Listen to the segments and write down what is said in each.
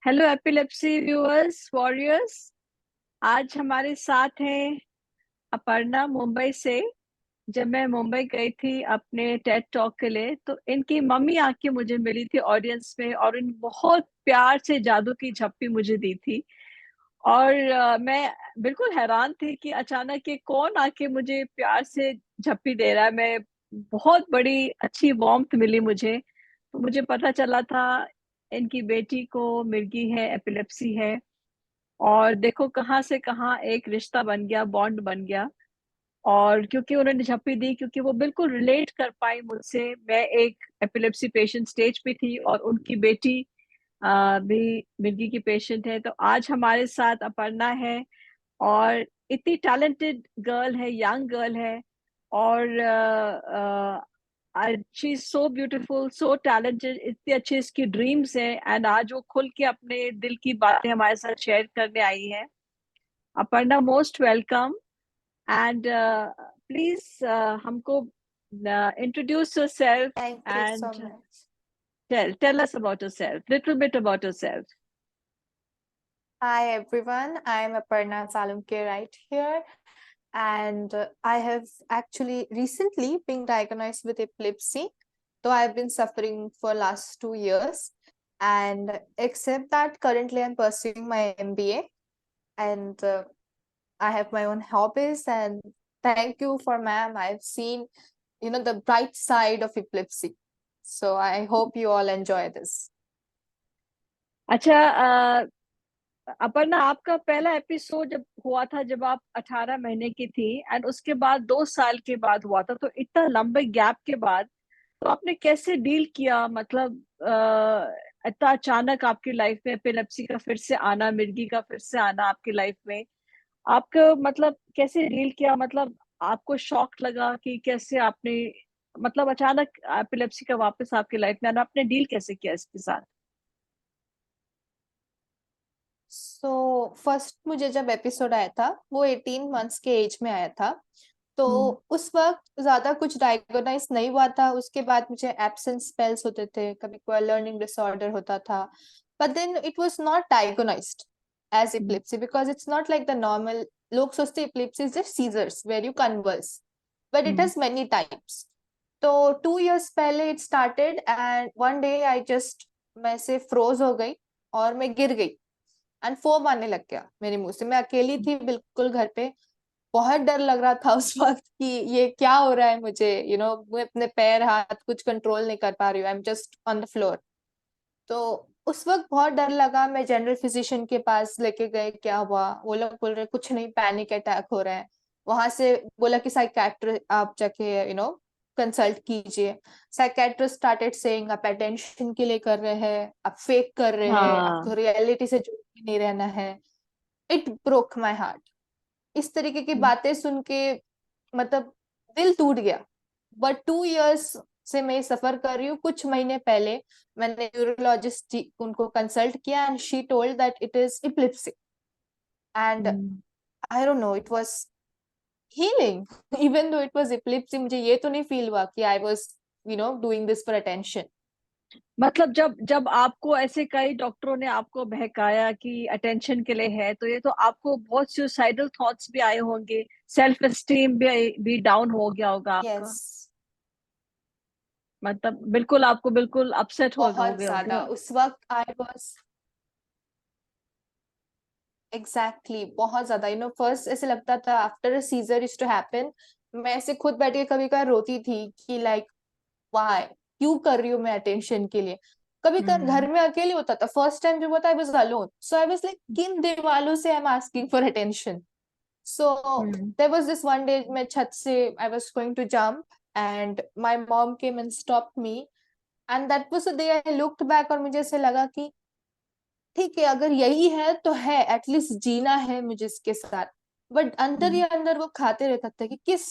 Hello epilepsy viewers warriors. आज हमारे साथ हैं अपर्णा मुंबई से। जब मैं मुंबई गई थी अपने टेड टॉक के लिए तो इनकी मम्मी आके मुझे मिली थी ऑडियंस में, और इन बहुत प्यार से जादू की झप्पी मुझे दी थी। और मैं बिल्कुल हैरान थी कि अचानक ये कौन आके मुझे प्यार से झप्पी दे रहा है। मैं बहुत बड़ी अच्छी वार्मथ मिली मुझे। तो मुझे पता चला था इनकी बेटी को मिर्गी है, एपिलेप्सी है। और देखो कहाँ से कहाँ एक रिश्ता बन गया, बॉन्ड बन गया। और क्योंकि उन्होंने झप्पी दी, क्योंकि वो बिल्कुल रिलेट कर पाई मुझसे। मैं एक एपिलेप्सी पेशेंट स्टेज पे थी और उनकी बेटी भी मिर्गी की पेशेंट है। तो आज हमारे साथ अपर्णा है, और इतनी टैलेंटेड गर्ल है, यंग गर्ल है। और she is so beautiful, so talented, इतनी अच्छी इसकी ड्रीम्स हैं। एंड आज वो खुल के अपने दिल की बातें हमारे साथ शेयर करने आई है। Aparna, most welcome. And please हमको introduce yourself Thank you so and much. tell us about yourself, little bit about yourself. Hi everyone, I'm Aparna Salumke right here, and I have actually recently been diagnosed with epilepsy. Though I've been suffering for last 2 years, and except that currently I'm pursuing my MBA, and I have my own hobbies. And thank you for ma'am. I've seen the bright side of epilepsy. So I hope you all enjoy this. अच्छा, अपर्णा, आपका पहला episode जब हुआ था, जब आप 18 महीने की थी, एंड उसके बाद 2 साल के बाद हुआ था, तो इतना लंबे गैप के बाद तो आपने कैसे डील किया? मतलब इतना अचानक आपकी लाइफ में एपिलेप्सी का फिर से आना, मिर्गी का फिर से आना आपकी लाइफ में, आपको मतलब कैसे डील किया? मतलब आपको शॉक लगा कि कैसे आपने, मतलब अचानक एपिलेप्सी का वापस आपकी लाइफ में आना, आपने डील कैसे किया इसके साथ? सो फर्स्ट मुझे जब एपिसोड आया था वो 18 मंथ्स के एज में आया था। तो हम्म। उस वक्त ज्यादा कुछ डायग्नोनाइज नहीं हुआ था। उसके बाद मुझे एब्सेंस स्पेल्स होते थे, कभी कोई लर्निंग डिसऑर्डर होता था, but then it was not diagnosed as hmm. epilepsy because it's not like the normal. लोग सोचते epilepsy is just seizures where you convulse, but it hmm. Has many types. तो 2 years पहले it started and one day I just, मैं से froze हो गई और मैं गिर गई एंड फोम आने लग गया मेरे मुंह से। मैं अकेली थी बिल्कुल घर पे। बहुत डर लग रहा था उस वक्त कि ये क्या हो रहा है मुझे। मैं अपने पैर हाथ कुछ कंट्रोल नहीं कर पा रही हूँ। I am just on the floor. तो उस वक्त बहुत डर लगा। मैं जनरल फिजिशियन के पास लेके गए, क्या हुआ? वो लोग बोल रहे कुछ नहीं, पैनिक अटैक हो रहा है। वहां से बोला कि साइकेट्रिस्ट आप जाके कंसल्ट कीजिए। साइकेट्रिस्ट स्टार्टेड सेइंग आप अटेंशन के लिए कर रहे हैं, आप फेक कर रहे हैं, आपको हाँ। रियलिटी से जुड़ के नहीं रहना है। It broke my heart. इस तरीके की हम्म। बातें सुन के मतलब दिल टूट गया। बट 2 years से मैं सफर कर रही हूँ। कुछ महीने पहले मैंने न्यूरोलॉजिस्ट उनको कंसल्ट किया and she told that it is epilepsy and hmm. I don't know, it was healing even though it was epilepsy। मुझे ये तो नहीं फील हुआ कि I was doing this for attention. मतलब जब जब आपको ऐसे कई डॉक्टरों ने आपको बहकाया कि अटेंशन के लिए है, तो ये तो आपको बहुत सुसाइडल थॉट्स भी आए होंगे, सेल्फ एस्टीम भी डाउन हो गया होगा आपका। यस, मतलब बिल्कुल आपको बिल्कुल अपसेट हो बहुत गए होंगे। ज्यादा उस वक्त आई वाज एग्जैक्टली बहुत ज्यादा। फर्स्ट ऐसे लगता था after a seizure is to happen. मैं ऐसे खुद बैठ के कभी कभी रोती थी कि लाइक वाई, क्यों कर रही हूँ मैं अटेंशन के लिए। कभी कभी हम्म। घर में अकेले होता था। फर्स्ट टाइम जब होता I was alone, so I was like किन दीवालों से I am asking for attention. So hmm. There was this one day, मैं छत से I was going to jump and my mom came and stopped me and that was the day I looked back. और मुझे ऐसे लगा कि ठीक है, अगर यही है तो है, एटलीस्ट जीना है मुझे इसके साथ। बट अंदर ही हम्म। अंदर वो खाते रहता था कि किस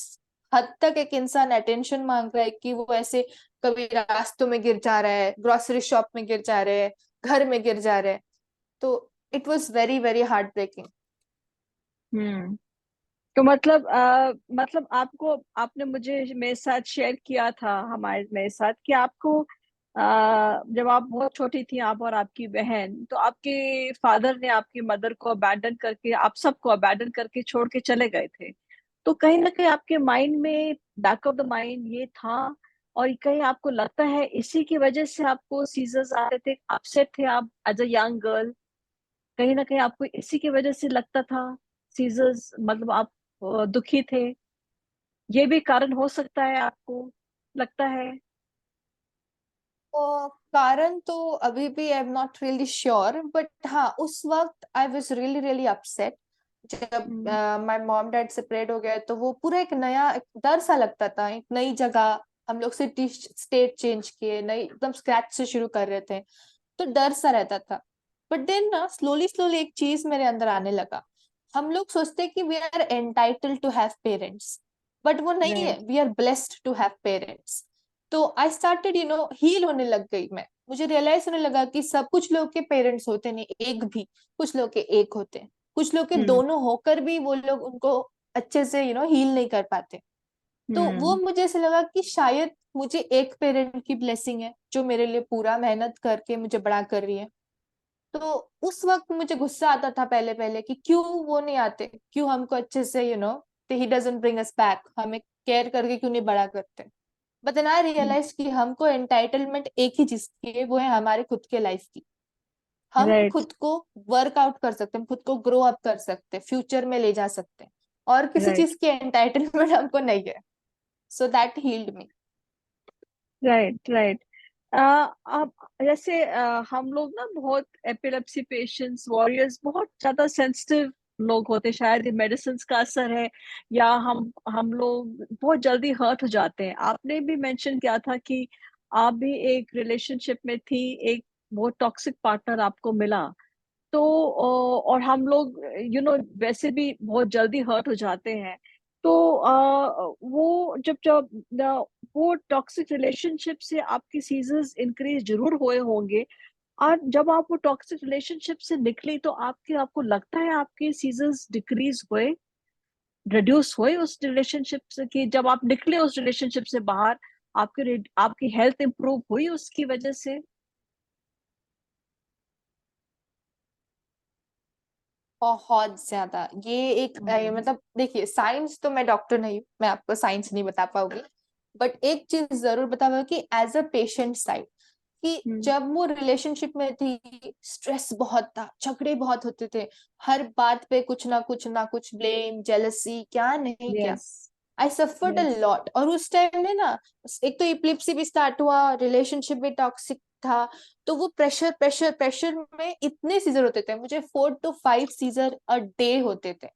हद तक एक इंसान अटेंशन मांग रहा है, कि वो ऐसे कभी रास्तों में गिर जा रहा है, ग्रोसरी शॉप में गिर जा रहे हैं, घर में गिर जा रहे हैं। तो it was very very heart breaking. Hmm. तो मतलब मतलब आपको, आपने मुझे मेरे साथ शेयर किया था, हमारे मेरे साथ, कि आपको जब आप बहुत छोटी थी, आप और आपकी बहन, तो आपके फादर ने आपकी मदर को अबैंडन करके, आप सबको अबैंडन करके छोड़ के चले गए थे। तो कहीं ना कहीं आपके माइंड में, बैक ऑफ द माइंड ये था, और कहीं आपको लगता है इसी की वजह से आपको सीजर्स आ रहे थे, अपसेट थे आप एज अ यंग गर्ल, कहीं ना कहीं आपको इसी की वजह से लगता था सीजर्स, मतलब आप दुखी थे, ये भी कारण हो सकता है आपको लगता है? तो कारण तो अभी भी I am not really sure, but हाँ उस वक्त I was really really upset. जब हम्म। माय मॉम डैड सेपरेट हो गए तो वो पूरा एक नया एक डर सा लगता था, एक नई जगह, हम लोग सिटी स्टेट चेंज किए, नई एकदम स्क्रैच से शुरू कर रहे थे, तो डर सा रहता था। बट देन ना स्लोली स्लोली एक चीज मेरे अंदर आने लगा। हम लोग सोचते हैं कि we are entitled to have parents, but वो नहीं है, right. We are blessed to have parents. तो आई स्टार्टेड हील होने लग गई मैं। मुझे रियलाइज होने लगा कि सब कुछ लोग के पेरेंट्स होते नहीं एक भी, कुछ लोग के एक होते हैं, कुछ लोग के हम्म। दोनों होकर भी वो लोग उनको अच्छे से हील नहीं कर पाते। तो वो हम्म। मुझे ऐसे लगा कि शायद मुझे एक पेरेंट की ब्लेसिंग है जो मेरे लिए पूरा मेहनत करके मुझे बड़ा कर रही है। तो उस वक्त मुझे गुस्सा आता था पहले पहले कि क्यों वो नहीं आते, क्यों हमको अच्छे से he doesn't bring us back, हमें केयर करके क्यों नहीं बड़ा करते। बट देन आई रियलाइज कि हमको एंटाइटलमेंट एक ही चीज की है, वो है हमारे खुद के लाइफ की। हम राइट। खुद को वर्कआउट कर सकते हैं, हम खुद को ग्रो अप कर सकते हैं, फ्यूचर में ले जा सकते हैं, और किसी राइट। चीज की एंटाइटलमेंट हमको नहीं है। So that healed me. Right. Right. अब जैसे हम लोग ना बहुत एपिलेप्सी पेशेंट्स, वॉरियर्स, बहुत ज्यादा सेंसिटिव लोग होते हैं, शायद ये मेडिसिन का असर है, या हम लोग बहुत जल्दी हर्ट हो जाते हैं। आपने भी मेंशन किया था कि आप भी एक रिलेशनशिप में थी, एक बहुत टॉक्सिक पार्टनर आपको मिला, तो और हम लोग वैसे भी बहुत जल्दी हर्ट हो जाते हैं। तो वो जब जब वो टॉक्सिक रिलेशनशिप से आपकी सीजर्स इंक्रीज जरूर हुए होंगे, और जब आप वो टॉक्सिक रिलेशनशिप से निकली तो आपको लगता है आपके सीजर्स डिक्रीज हुए, रिड्यूस हुए उस रिलेशनशिप से, कि जब आप निकले उस रिलेशनशिप से बाहर, आपकी हेल्थ इंप्रूव हुई उसकी वजह से? बहुत ज्यादा। ये एक हम्म। मतलब देखिए, साइंस तो मैं डॉक्टर नहीं हूँ, मैं आपको साइंस नहीं बता पाऊंगी, बट एक चीज जरूर बता पाऊंगी कि एज अ पेशेंट साइड, कि हम्म। जब वो रिलेशनशिप में थी स्ट्रेस बहुत था, झगड़े बहुत होते थे, हर बात पे कुछ ना कुछ ब्लेम, जेलसी, क्या नहीं क्या। Yes. I suffered a yes. Lot. और उस टाइम में ना एक तो इपिलिप्सी भी स्टार्ट हुआ, रिलेशनशिप भी टॉक्सिक था, तो वो प्रेशर प्रेशर प्रेशर में इतने सीजर होते थे, मुझे 4 to 5 सीजर अ डे होते थे।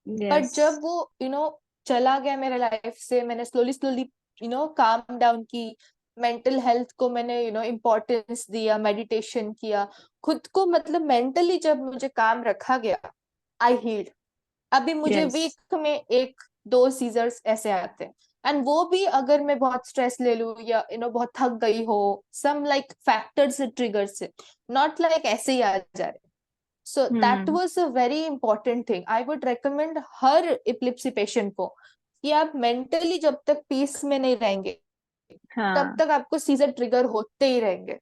But yes. जब वो चला गया मेरे लाइफ से, मैंने स्लोली स्लोली काम डाउन की, मेंटल हेल्थ को मैंने इम्पोर्टेंस दिया, मेडिटेशन किया, खुद को मतलब मेंटली जब मुझे काम रखा गया, आई हील्ड। अभी मुझे यस। वीक में 1-2 सीजर्स ऐसे आते हैं, एंड वो भी अगर मैं बहुत स्ट्रेस ले लूं या बहुत थक गई हो, सम लाइक फैक्टर्स से, ट्रिगर से, नॉट लाइक ऐसे ही आ जा रहे। So that hmm. Was a very important thing. I would recommend हर इपिलिप्सी पेशेंट को कि आप मेंटली जब तक पीस में नहीं रहेंगे, तब हाँ। तक आपको सीजर ट्रिगर होते ही रहेंगे।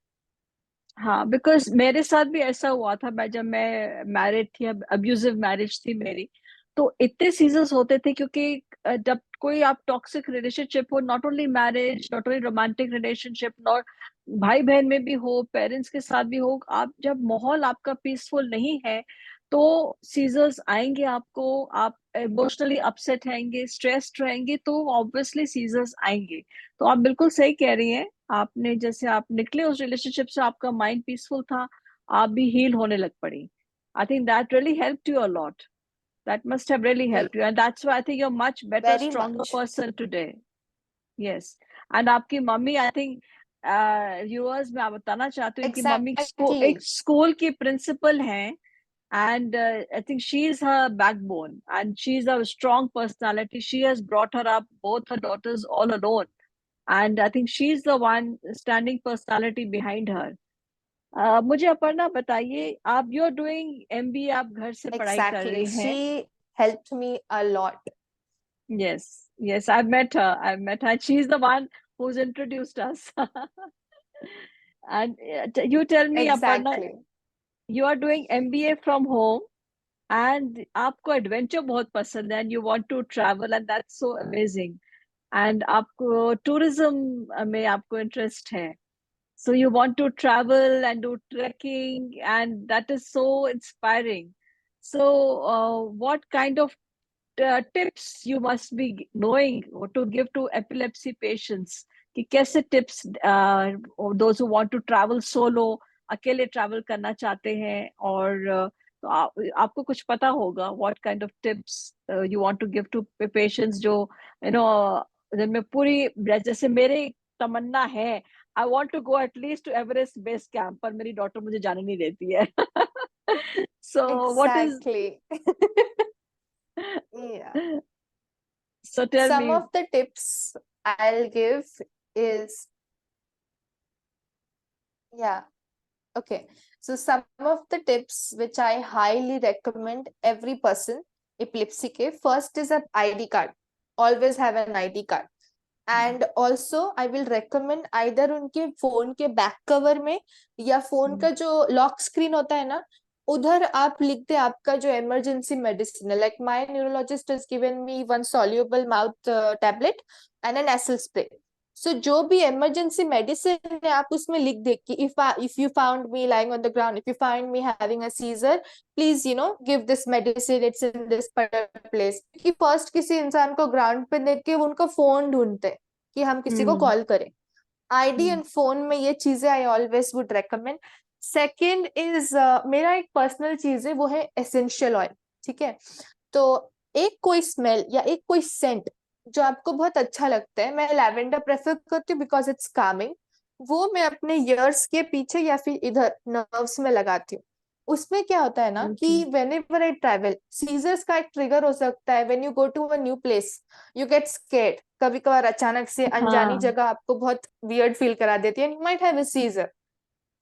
हाँ, बिकॉज मेरे साथ भी ऐसा हुआ था, जब मैं मैरिड थी, अब अब्यूजिव मैरिज थी मेरी, तो इतने सीजन्स होते थे, क्योंकि जब कोई आप टॉक्सिक रिलेशनशिप हो, not only marriage, not only romantic relationship, not भाई बहन में भी हो, पेरेंट्स के साथ भी हो, आप जब माहौल आपका पीसफुल नहीं है, तो सीजर्स आएंगे आपको, आप इमोशनली अपसेट रहेंगे, स्ट्रेस्ड रहेंगे, तो ऑब्वियसली सीजर्स आएंगे। तो आप बिल्कुल सही कह रही हैं। आपने जैसे आप निकले उस रिलेशनशिप से, आपका माइंड पीसफुल था, आप भी हील होने लग पड़ी। I think that really helped you a lot, that must have really helped you, and that's why I think you're much better, very stronger much. person today. Yes. And आपकी mummy, I think viewers, मैं बताना चाहती हूँ, इनकी mummy exactly. एक school की principal हैं, and I think she is her backbone, and she is a strong personality. She has brought her up, both her daughters, all alone, and I think she is the one standing personality behind her. मुझे अपर्णा बताइए, आप you are doing MBA, आप घर से पढ़ाई कर exactly, रही she हैं? Helped me a lot. Yes, yes, I've met her. I've met her. She's the one who's introduced us. And you tell me, Aparna, Exactly. you are doing MBA from home and आपको adventure बहुत पसंद है and you want to travel and that's so amazing. And आपको tourism में आपको interest है. So you want to travel and do trekking, and that is so inspiring. So, what kind of tips you must be knowing or to give to epilepsy patients? कि कैसे tips or those who want to travel solo, अकेले travel करना चाहते हैं और तो आपको कुछ पता होगा what kind of tips you want to give to patients जो you know जिनमें पूरी जैसे मेरे तमन्ना है I want to go at least to Everest base camp पर मेरी डॉटर मुझे जाने नहीं देती है so what is Exactly. Yeah. so tell Some me. of the tips I'll give is, yeah, okay. So some of the tips which I highly recommend every person, epilepsy ke, first is an ID card. Always have an ID card. And also I will recommend either उनके phone के back cover में या phone का जो lock screen होता है ना, उधर आप लिख दे आपका जो इमरजेंसी मेडिसिन है. Like my neurologist has given me one soluble mouth tablet and an nasal spray. So जो भी इमरजेंसी मेडिसिन है आप उसमें लिख दे कि if you found me lying on the ground, if you find me having a seizure, please give this medicine, it's in this particular place. कि first किसी इंसान को ग्राउंड पे देख के उनका फोन ढूंढते कि हम किसी को कॉल करें. आईडी एंड फोन में ये चीजें I always would recommend. Second is मेरा एक पर्सनल चीज है, वो है एसेंशियल ऑयल. ठीक है, तो एक कोई स्मेल या एक कोई सेंट जो आपको बहुत अच्छा लगता है. मैं लैवेंडर प्रेफर करती हूँ बिकॉज इट्स कामिंग. वो मैं अपने ईयर्स के पीछे या फिर इधर नर्व्स में लगाती हूँ. उसमें क्या होता है ना कि Okay. whenever I travel, seizures का एक ट्रिगर हो सकता है. when you go to a new place, you get scared. कभी कभार अचानक से अनजानी हाँ. जगह आपको बहुत वियर्ड फील करा देती है, you might have a seizure.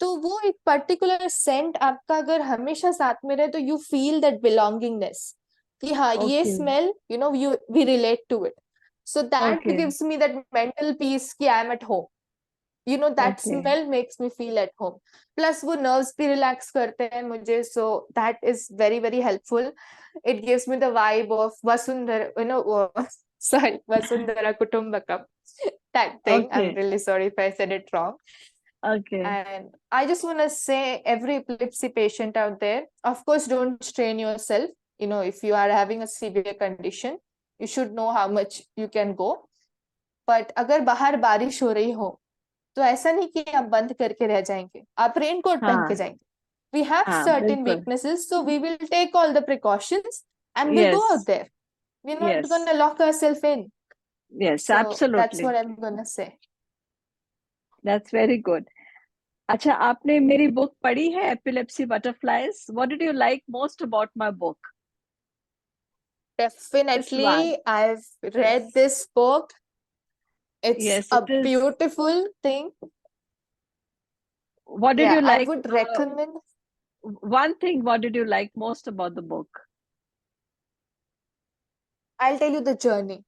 तो वो एक पर्टिकुलर सेंट आपका अगर हमेशा साथ में रहे तो यू फील दैट बिलोंगिंगनेस कि हाँ ये Okay. Smell you we relate to it. So that Okay. Gives me that mental peace कि I am at home. that Okay. smell makes me feel at home. Plus वो nerves भी relax करते हैं मुझे, so that is very very helpful. It gives me the vibe of Vasundhara, sorry, Vasundhara Kutumbakam type thing. I'm Okay. really sorry if I said it wrong. Okay. And I just want to say, every epilepsy patient out there, of course, don't strain yourself. If you are having a severe condition, you should know how much you can go. But अगर बाहर बारिश हो रही हो तो ऐसा नहीं कि आप बंद करके रह जाएंगे, आप रेनकोट पहन के हाँ. जाएंगे. We have हाँ, certain बिल्कुल. weaknesses, so we will take all the precautions and we'll go out Yes. there. We're not Yes. gonna lock ourselves in. Yes, So that's absolutely. what I'm gonna say. That's very good. अच्छा, आपने मेरी book पढ़ी है epilepsy butterflies? What did you like most about my book? Which one? Definitely, I've read Yes. this book. It's Yes, it a is. beautiful thing. What did Yeah, you I like? would recommend. One thing, what did you like most about the book? I'll tell you the journey.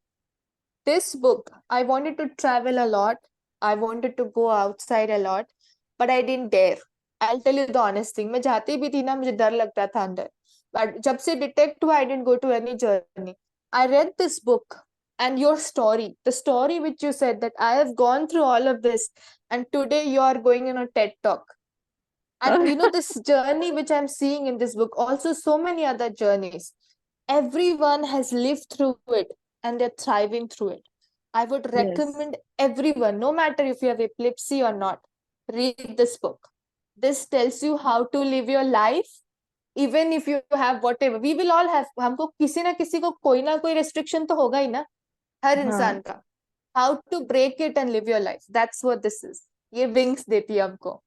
This book, I wanted to travel a lot. I wanted to go outside a lot, but I didn't dare. I'll tell you the honest thing. मैं जाती भी थी ना, मुझे डर लगता था अंदर. But जब से detect हुआ, I didn't go to any journey. I read this book and your story, the story which you said that I have gone through all of this, and today you are going in a TED talk. And this journey which I'm seeing in this book, also so many other journeys. Everyone has lived through it and they're thriving through it. I would Yes. recommend everyone, no matter if you have epilepsy or not, read this book. This tells you how to live your life, even if you have whatever. We will all have, हमको किसी ना कोई restriction तो होगा ही ना, हर हाँ. इंसान का. How to break it and live your life. That's what this is. ये wings देती है हमको.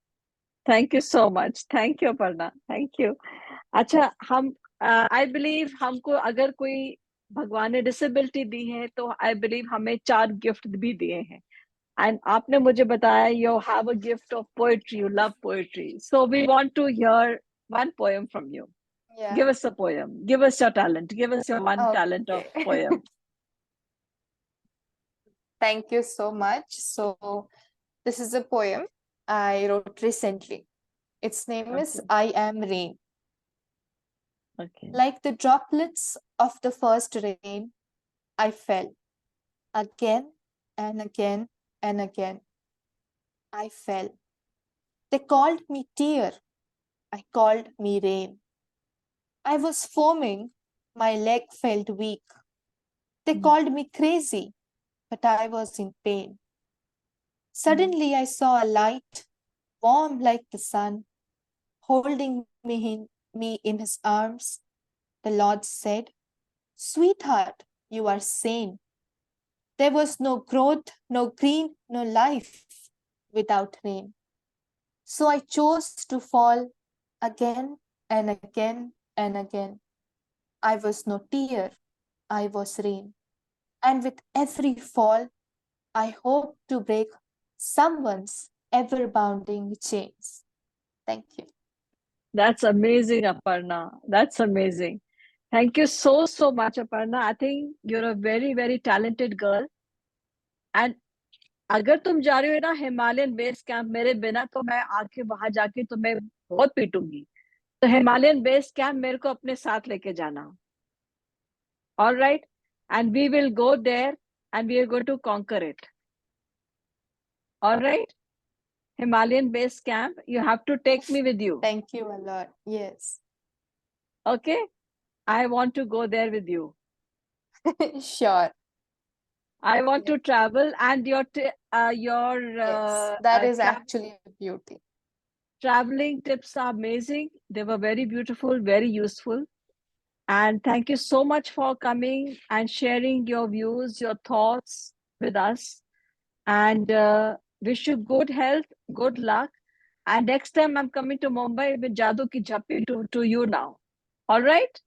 Thank you so much. Thank you, Aparna. Thank you. अच्छा, हम आई बिलीव हमको अगर कोई भगवान ने डिसेबिलिटी दी है तो आई बिलीव हमें 4 गिफ्ट भी दिए हैं. एंड आपने मुझे बताया you have a gift of poetry, you love poetry, so we want to hear one poem from you. Yeah. Give us a poem. Give us your talent. Give us your one talent of Okay. poem. Thank you so much. So this is a poem. I wrote recently. Its name is Okay. I Am Rain. Okay. Like the droplets of the first rain, I fell again and again and again. I fell. They called me tear. I called me rain. I was foaming. My leg felt weak. They Mm. called me crazy, but I was in pain. Suddenly, I saw a light, warm like the sun, holding me in his arms. The Lord said, Sweetheart, you are sane. There was no growth, no green, no life without rain. So I chose to fall again and again and again. I was no tear, I was rain. And with every fall, I hope to break someone's ever bounding chains. Thank you. That's amazing, Aparna. That's amazing. Thank you so, so much, Aparna. I think you're a very, very talented girl. And अगर तुम जा रही हो ना Himalayan base camp मेरे बिना, तो मैं आके वहां जाके तुम्हें बहुत पीटूंगी. तो हिमालयन बेस कैंप मेरे को अपने साथ लेके जाना. All right? And we will go there and we are going to conquer it. All right? Himalayan base camp, you have to take me with you. Thank you a lot. Yes. Okay? I want to go there with you. Sure. I want Yeah. to travel, and your Yes. That is tra actually a beauty. traveling tips are amazing. They were very beautiful, very useful. And thank you so much for coming and sharing your views, your thoughts with us. And wish you good health, good luck. And next time I'm coming to Mumbai with Jadoo Ki Jhappi to you now. All right?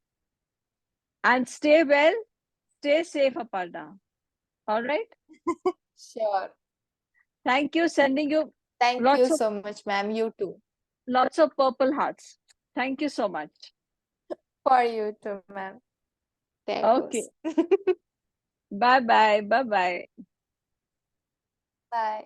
And stay well, stay safe, Aparna. All right? Sure. Thank you. Sending you Thank you lots of so much, ma'am. You too. purple hearts. Thank you so much. For you too, ma'am. There Okay. goes. Bye bye. Bye bye. Bye.